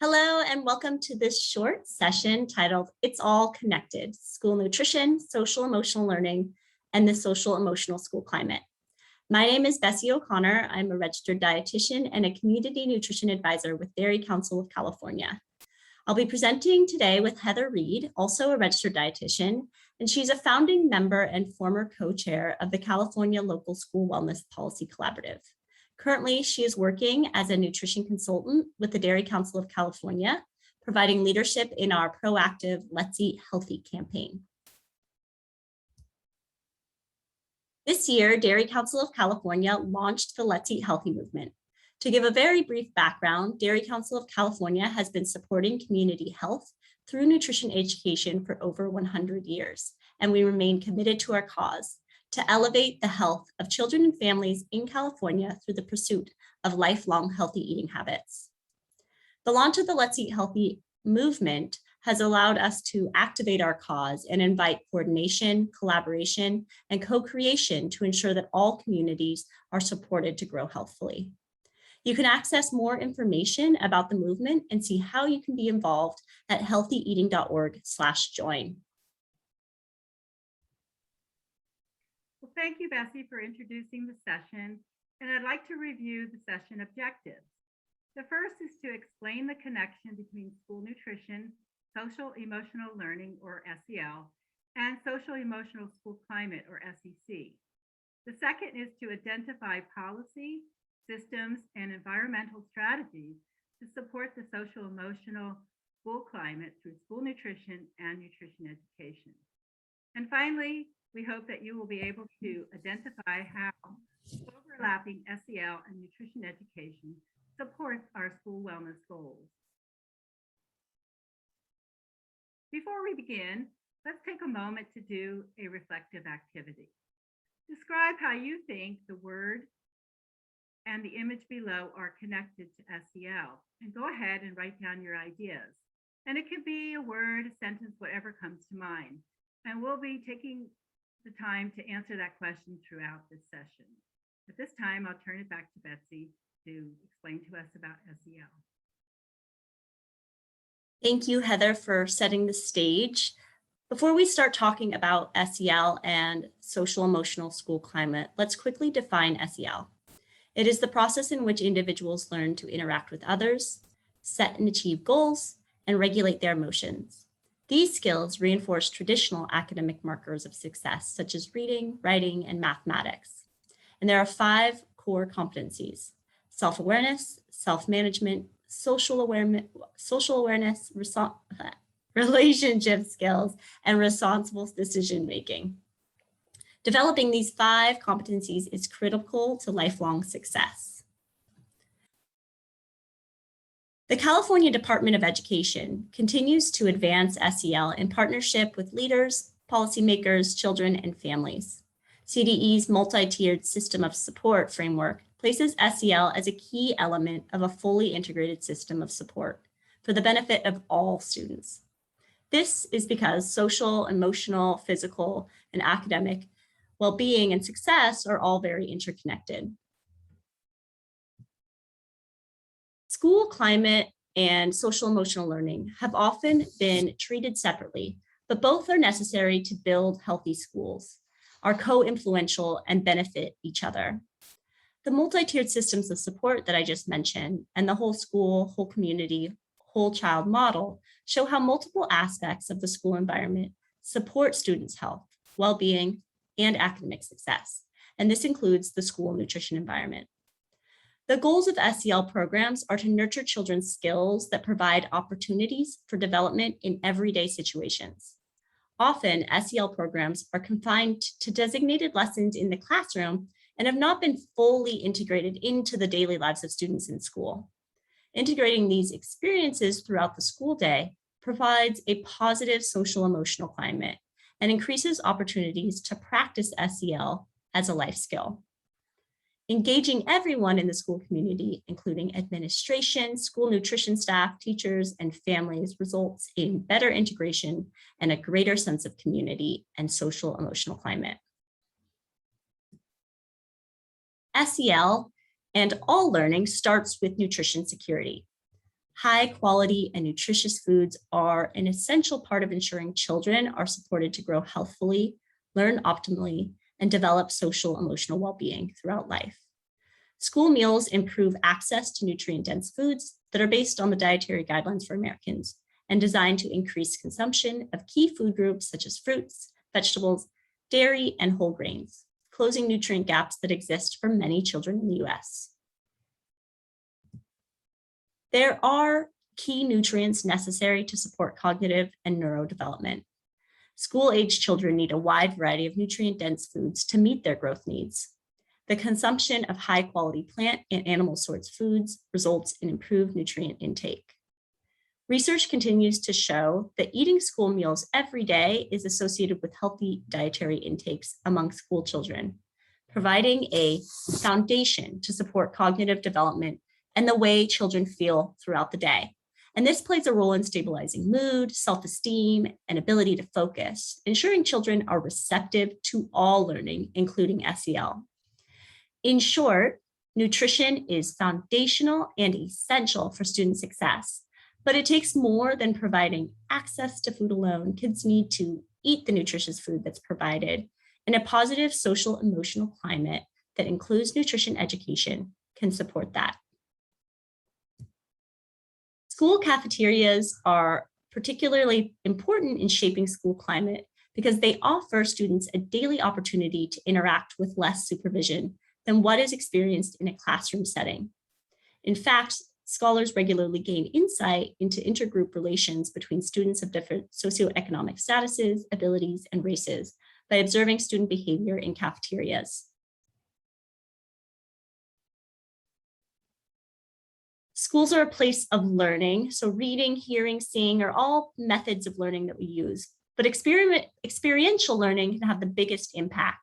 Hello and welcome to this short session titled It's All Connected, School Nutrition, Social Emotional Learning, and the Social Emotional School Climate. My name is Bessie O'Connor. I'm a registered dietitian and a community nutrition advisor with Dairy Council of California. I'll be presenting today with Heather Reed, also a registered dietitian, and she's a founding member and former co-chair of the California Local School Wellness Policy Collaborative. Currently, she is working as a nutrition consultant with the Dairy Council of California, providing leadership in our proactive Let's Eat Healthy campaign. This year, Dairy Council of California launched the Let's Eat Healthy movement. To give a very brief background, Dairy Council of California has been supporting community health through nutrition education for over 100 years, and we remain committed to our cause to elevate the health of children and families in California through the pursuit of lifelong healthy eating habits. The launch of the Let's Eat Healthy movement has allowed us to activate our cause and invite coordination, collaboration, and co-creation to ensure that all communities are supported to grow healthfully. You can access more information about the movement and see how you can be involved at healthyeating.org/join. Well, thank you, Bessie, for introducing the session, and I'd like to review the session objectives. The first is to explain the connection between school nutrition, social emotional learning, or SEL, and social emotional school climate, or SEC. The second is to identify policy, systems, and environmental strategies to support the social emotional school climate through school nutrition and nutrition education. And finally, we hope that you will be able to identify how overlapping SEL and nutrition education supports our school wellness goals. Before we begin, let's take a moment to do a reflective activity. Describe how you think the word and the image below are connected to SEL, and go ahead and write down your ideas. And it could be a word, a sentence, whatever comes to mind. And we'll be taking the time to answer that question throughout this session. At this time, I'll turn it back to Betsy to explain to us about SEL. Thank you, Heather, for setting the stage. Before we start talking about SEL and social emotional school climate, let's quickly define SEL. It is the process in which individuals learn to interact with others, set and achieve goals, and regulate their emotions. These skills reinforce traditional academic markers of success, such as reading, writing, and mathematics. And there are 5 core competencies: self-awareness, self-management, social awareness, relationship skills, and responsible decision-making. Developing these 5 competencies is critical to lifelong success. The California Department of Education continues to advance SEL in partnership with leaders, policymakers, children, and families. CDE's multi-tiered system of support framework places SEL as a key element of a fully integrated system of support for the benefit of all students. This is because social, emotional, physical, and academic well-being and success are all very interconnected. School climate and social emotional learning have often been treated separately, but both are necessary to build healthy schools, are co-influential, and benefit each other. The multi-tiered systems of support that I just mentioned and the whole school, whole community, whole child model show how multiple aspects of the school environment support students' health, well-being, and academic success. And this includes the school nutrition environment. The goals of SEL programs are to nurture children's skills that provide opportunities for development in everyday situations. Often, SEL programs are confined to designated lessons in the classroom and have not been fully integrated into the daily lives of students in school. Integrating these experiences throughout the school day provides a positive social emotional climate and increases opportunities to practice SEL as a life skill. Engaging everyone in the school community, including administration, school nutrition staff, teachers, and families, results in better integration and a greater sense of community and social emotional climate. SEL and all learning starts with nutrition security. High quality and nutritious foods are an essential part of ensuring children are supported to grow healthfully, learn optimally, and develop social emotional well-being throughout life. School meals improve access to nutrient-dense foods that are based on the dietary guidelines for Americans and designed to increase consumption of key food groups such as fruits, vegetables, dairy, and whole grains, closing nutrient gaps that exist for many children in the US. There are key nutrients necessary to support cognitive and neurodevelopment. School-age children need a wide variety of nutrient-dense foods to meet their growth needs. The consumption of high-quality plant and animal source foods results in improved nutrient intake. Research continues to show that eating school meals every day is associated with healthy dietary intakes among school children, providing a foundation to support cognitive development and the way children feel throughout the day. And this plays a role in stabilizing mood, self-esteem, and ability to focus, ensuring children are receptive to all learning, including SEL. In short, nutrition is foundational and essential for student success, but it takes more than providing access to food alone. Kids need to eat the nutritious food that's provided, and a positive social emotional climate that includes nutrition education can support that. School cafeterias are particularly important in shaping school climate because they offer students a daily opportunity to interact with less supervision than what is experienced in a classroom setting. In fact, scholars regularly gain insight into intergroup relations between students of different socioeconomic statuses, abilities, and races by observing student behavior in cafeterias. Schools are a place of learning, so reading, hearing, seeing are all methods of learning that we use, but experiential learning can have the biggest impact.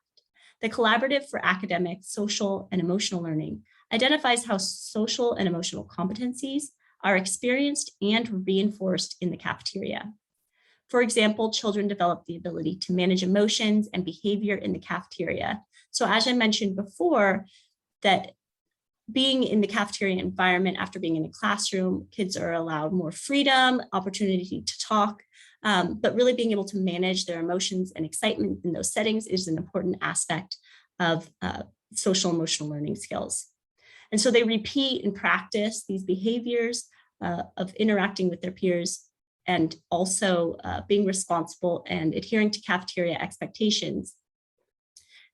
The Collaborative for Academic, Social, and Emotional Learning identifies how social and emotional competencies are experienced and reinforced in the cafeteria. For example, children develop the ability to manage emotions and behavior in the cafeteria. So as I mentioned before, that being in the cafeteria environment after being in a classroom, kids are allowed more freedom, opportunity to talk, but really being able to manage their emotions and excitement in those settings is an important aspect of social emotional learning skills. And so they repeat and practice these behaviors of interacting with their peers and also being responsible and adhering to cafeteria expectations.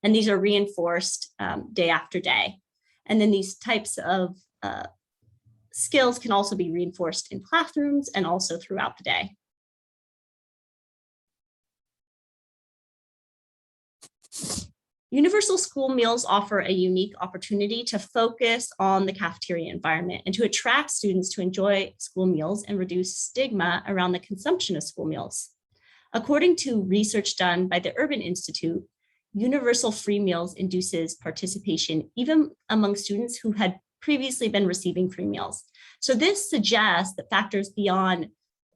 And these are reinforced day after day. And then these types of skills can also be reinforced in classrooms and also throughout the day. Universal school meals offer a unique opportunity to focus on the cafeteria environment and to attract students to enjoy school meals and reduce stigma around the consumption of school meals. According to research done by the Urban Institute, universal free meals induces participation even among students who had previously been receiving free meals. So this suggests that factors beyond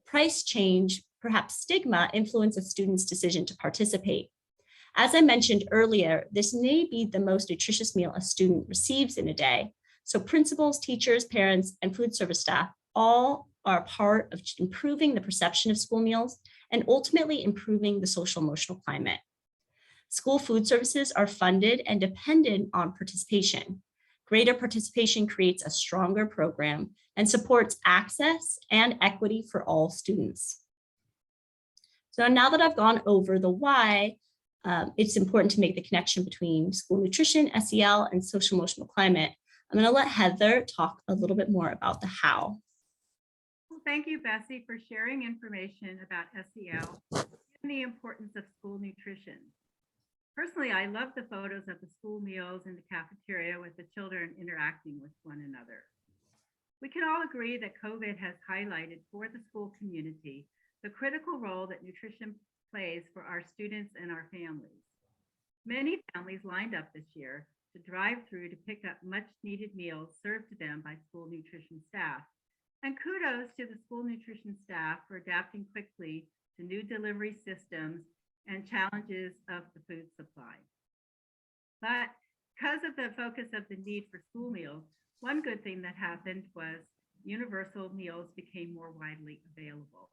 price change, perhaps stigma, influence a student's decision to participate. As I mentioned earlier, this may be the most nutritious meal a student receives in a day. So principals, teachers, parents, and food service staff all are part of improving the perception of school meals and ultimately improving the social emotional climate. School food services are funded and dependent on participation. Greater participation creates a stronger program and supports access and equity for all students. So now that I've gone over the why, it's important to make the connection between school nutrition, SEL, and social emotional climate. I'm going to let Heather talk a little bit more about the how. Well, thank you, Bessie, for sharing information about SEL and the importance of school nutrition. Personally, I love the photos of the school meals in the cafeteria with the children interacting with one another. We can all agree that COVID has highlighted for the school community the critical role that nutrition plays for our students and our families. Many families lined up this year to drive through to pick up much needed meals served to them by school nutrition staff. And kudos to the school nutrition staff for adapting quickly to new delivery systems and challenges of the food supply. But because of the focus of the need for school meals, one good thing that happened was universal meals became more widely available.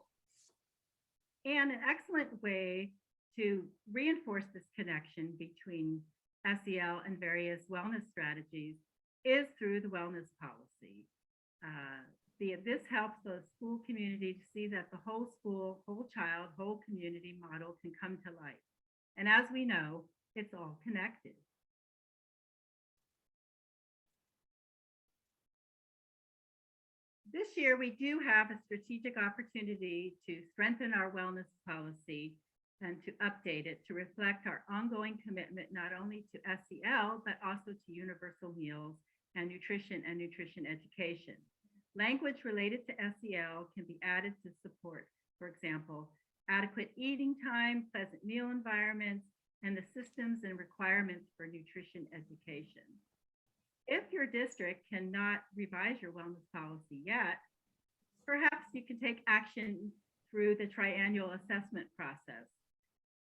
And an excellent way to reinforce this connection between SEL and various wellness strategies is through the wellness policy. This helps the school community to see that the whole school, whole child, whole community model can come to life. And as we know, it's all connected. This year, we do have a strategic opportunity to strengthen our wellness policy and to update it to reflect our ongoing commitment not only to SEL, but also to universal meals and nutrition education. Language related to SEL can be added to support, for example, adequate eating time, pleasant meal environments, and the systems and requirements for nutrition education. If your district cannot revise your wellness policy yet, perhaps you can take action through the triennial assessment process,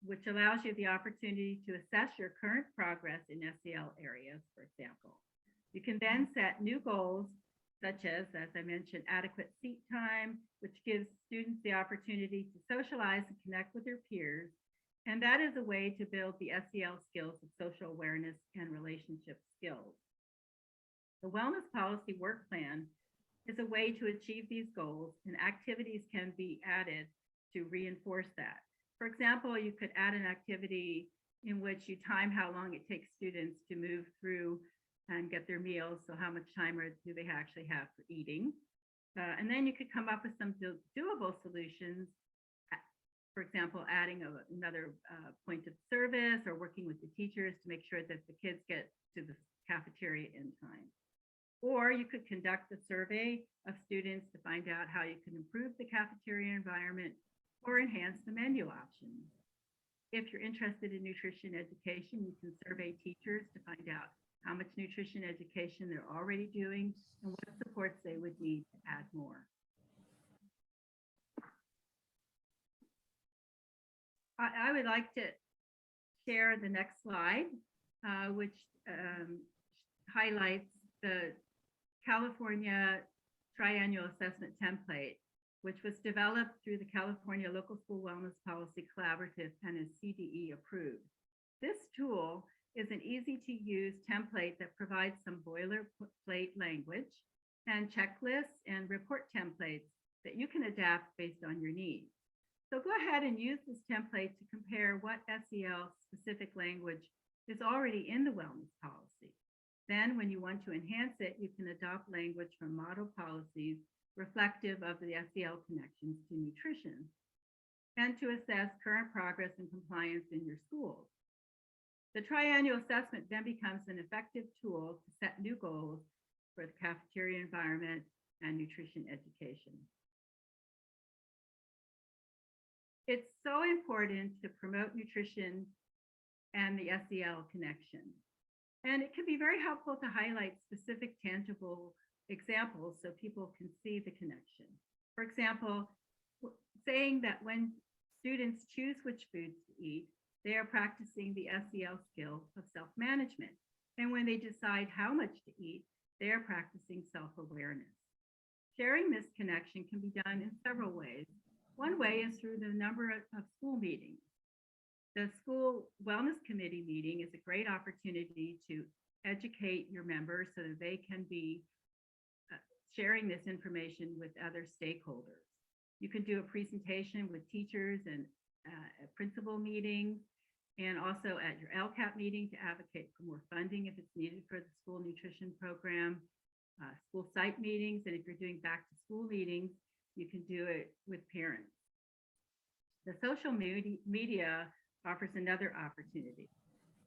which allows you the opportunity to assess your current progress in SEL areas, for example. You can then set new goals, such as I mentioned, adequate seat time, which gives students the opportunity to socialize and connect with their peers. And that is a way to build the SEL skills of social awareness and relationship skills. The Wellness Policy Work Plan is a way to achieve these goals, and activities can be added to reinforce that. For example, you could add an activity in which you time how long it takes students to move through and get their meals. So how much time do they actually have for eating? And then you could come up with some doable solutions. For example, adding another point of service or working with the teachers to make sure that the kids get to the cafeteria in time. Or you could conduct a survey of students to find out how you can improve the cafeteria environment or enhance the menu options. If you're interested in nutrition education, you can survey teachers to find out how much nutrition education they're already doing and what supports they would need to add more. I would like to share the next slide, which highlights the California Triennial Assessment Template, which was developed through the California Local School Wellness Policy Collaborative and is CDE approved. This tool is an easy-to-use template that provides some boilerplate language and checklists and report templates that you can adapt based on your needs. So go ahead and use this template to compare what SEL-specific language is already in the wellness policy. Then when you want to enhance it, you can adopt language from model policies reflective of the SEL connections to nutrition and to assess current progress and compliance in your schools. The triennial assessment then becomes an effective tool to set new goals for the cafeteria environment and nutrition education. It's so important to promote nutrition and the SEL connection. And it can be very helpful to highlight specific tangible examples so people can see the connection. For example, saying that when students choose which foods to eat, they are practicing the SEL skill of self-management. And when they decide how much to eat, they are practicing self-awareness. Sharing this connection can be done in several ways. One way is through the number of school meetings. The school wellness committee meeting is a great opportunity to educate your members so that they can be sharing this information with other stakeholders. You can do a presentation with teachers and at principal meetings, and also at your LCAP meeting to advocate for more funding if it's needed for the school nutrition program, school site meetings, and if you're doing back to school meetings, you can do it with parents. The social media offers another opportunity.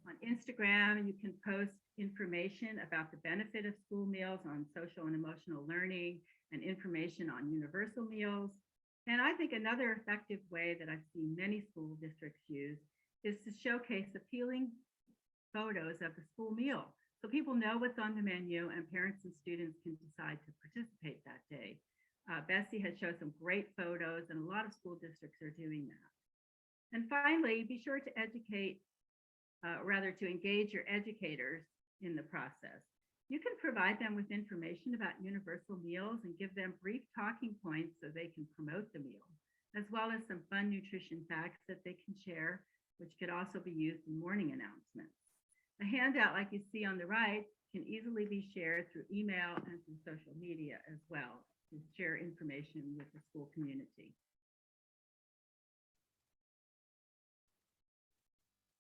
On Instagram, you can post information about the benefit of school meals on social and emotional learning and information on universal meals. And I think another effective way that I've seen many school districts use is to showcase appealing photos of the school meal so people know what's on the menu and parents and students can decide to participate that day. Bessie has shown some great photos and a lot of school districts are doing that. And finally, be sure to engage your educators in the process. You can provide them with information about universal meals and give them brief talking points so they can promote the meal, as well as some fun nutrition facts that they can share, which could also be used in morning announcements. A handout like you see on the right can easily be shared through email and through social media as well to share information with the school community.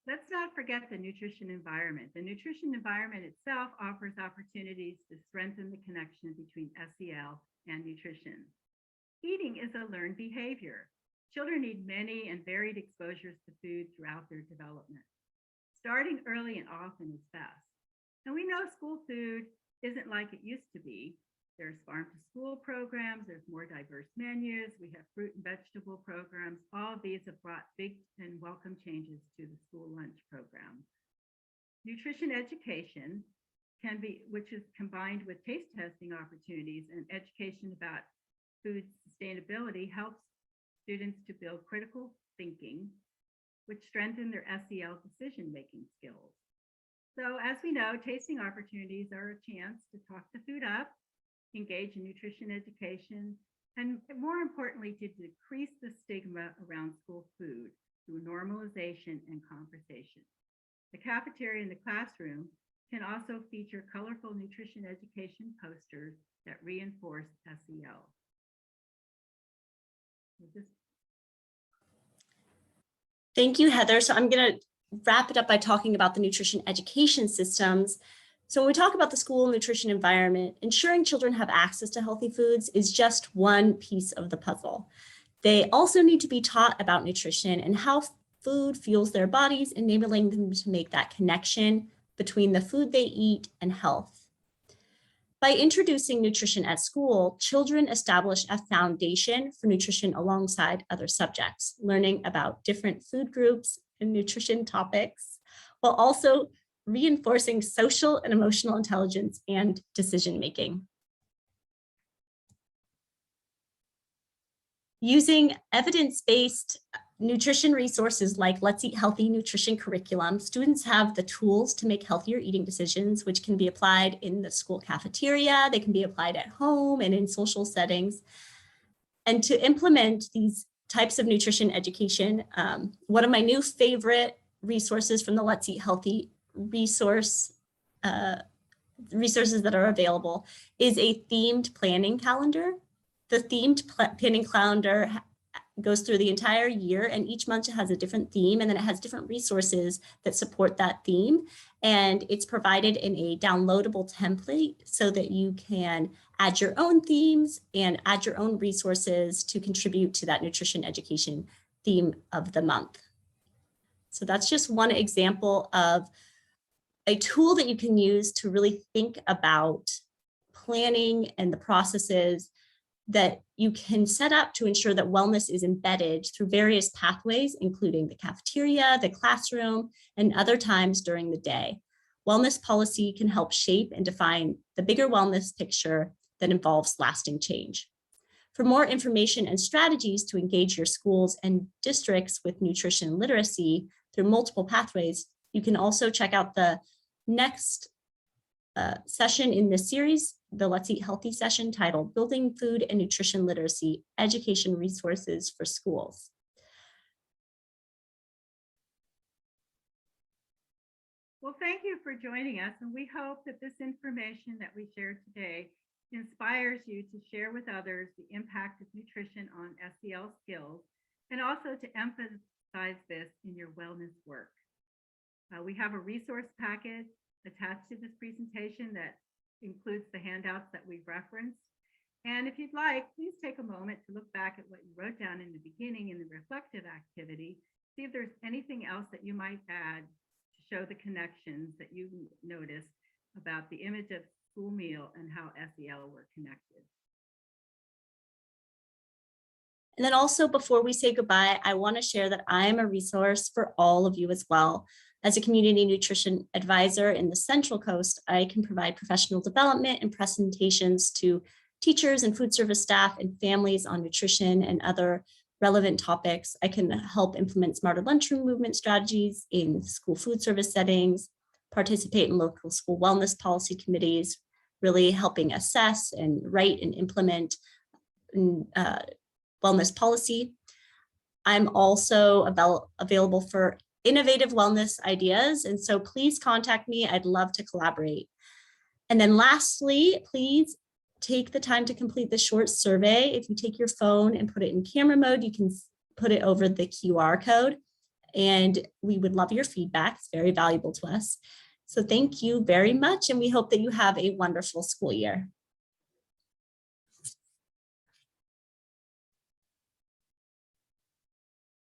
Let's not forget the nutrition environment. The nutrition environment itself offers opportunities to strengthen the connection between SEL and nutrition. Eating is a learned behavior. Children need many and varied exposures to food throughout their development. Starting early and often is best. And we know school food isn't like it used to be. There's farm to school programs, there's more diverse menus, we have fruit and vegetable programs. All of these have brought big and welcome changes to the school lunch program. Nutrition education can be, which is combined with taste testing opportunities and education about food sustainability, helps students to build critical thinking, which strengthen their SEL decision-making skills. So as we know, tasting opportunities are a chance to talk the food up, engage in nutrition education, and more importantly, to decrease the stigma around school food through normalization and conversation. The cafeteria in the classroom can also feature colorful nutrition education posters that reinforce SEL. Thank you, Heather. So I'm going to wrap it up by talking about the nutrition education systems. So when we talk about the school nutrition environment, ensuring children have access to healthy foods is just one piece of the puzzle. They also need to be taught about nutrition and how food fuels their bodies, enabling them to make that connection between the food they eat and health. By introducing nutrition at school, children establish a foundation for nutrition alongside other subjects, learning about different food groups and nutrition topics, while also reinforcing social and emotional intelligence and decision-making. Using evidence-based nutrition resources like Let's Eat Healthy nutrition curriculum, students have the tools to make healthier eating decisions, which can be applied in the school cafeteria, they can be applied at home and in social settings. And to implement these types of nutrition education, one of my new favorite resources from the Let's Eat Healthy resources that are available is a themed planning calendar. The themed planning calendar goes through the entire year, and each month it has a different theme, and then it has different resources that support that theme. And it's provided in a downloadable template so that you can add your own themes and add your own resources to contribute to that nutrition education theme of the month. So that's just one example of a tool that you can use to really think about planning and the processes that you can set up to ensure that wellness is embedded through various pathways, including the cafeteria, the classroom, and other times during the day. Wellness policy can help shape and define the bigger wellness picture that involves lasting change. For more information and strategies to engage your schools and districts with nutrition literacy through multiple pathways, you can also check out the next session in this series, the Let's Eat Healthy session titled Building Food and Nutrition Literacy Education Resources for Schools. Well, thank you for joining us, and we hope that this information that we shared today inspires you to share with others the impact of nutrition on SEL skills, and also to emphasize this in your wellness work. We have a resource packet attached to this presentation that includes the handouts that we've referenced. And if you'd like, please take a moment to look back at what you wrote down in the beginning in the reflective activity, see if there's anything else that you might add to show the connections that you noticed about the image of school meal and how SEL were connected. And then also, before we say goodbye, I want to share that I'm a resource for all of you as well. As a community nutrition advisor in the Central Coast, I can provide professional development and presentations to teachers and food service staff and families on nutrition and other relevant topics. I can help implement smarter lunchroom movement strategies in school food service settings. participate in local school wellness policy committees, really helping assess and write and implement wellness policy. I'm also available for innovative wellness ideas, and so please contact me. I'd love to collaborate. And then lastly, please take the time to complete the short survey. If you take your phone and put it in camera mode, you can put it over the QR code, and we would love your feedback. It's very valuable to us. So thank you very much, and we hope that you have a wonderful school year.